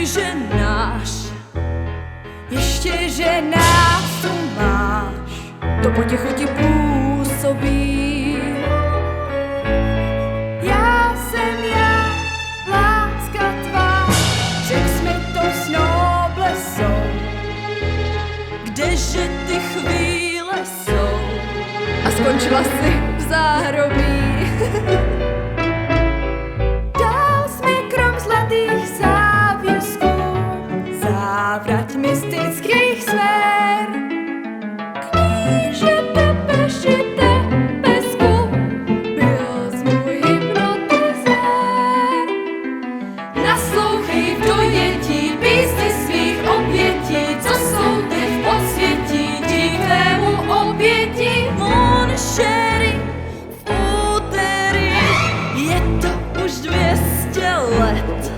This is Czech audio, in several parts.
že náš, ještě že nás tu máš, to potěchu ti působí. Já jsem já, láska tvá, řekl mi to s noblesou, kdeže ty chvíle jsou a skončila si v záhrobí. Dal jsi mi krom zlatých závěsků, závrať mystických sfér, knížete, pešite, pesku, byl jsi můj hypnotizér. Naslouchej v dojetí písni svých obětí, co jsou teď v podsvětí, dík tvému oběti. Mon chéri, v úterý, je to už 200 let,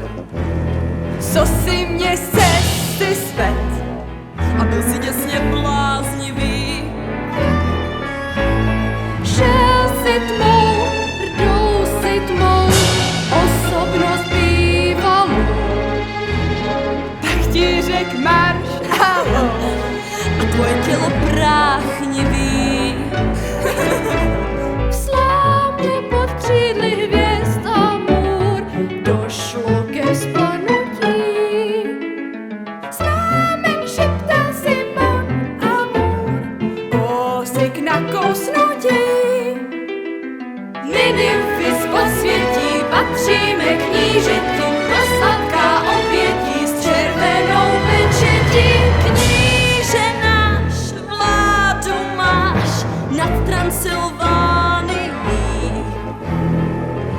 co si mě cesty sved a byl si děsně bláznivý. Šel si tmou, rdou si tmou, osobnost bývalou, pak ti řek marš, halo, a tvoje tělo práchnivý. V slámě pod křídly hvězd a můr došlo ke spanutí. Známen šeptá si mon amour, kousek na kousnutí. My nymfy z podsvětí patříme knížeti, prosladká obětí s červenou pečetí. Kníže náš, vládu máš nad Transylvánií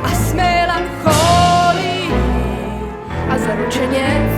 a s melancholí a zaručeně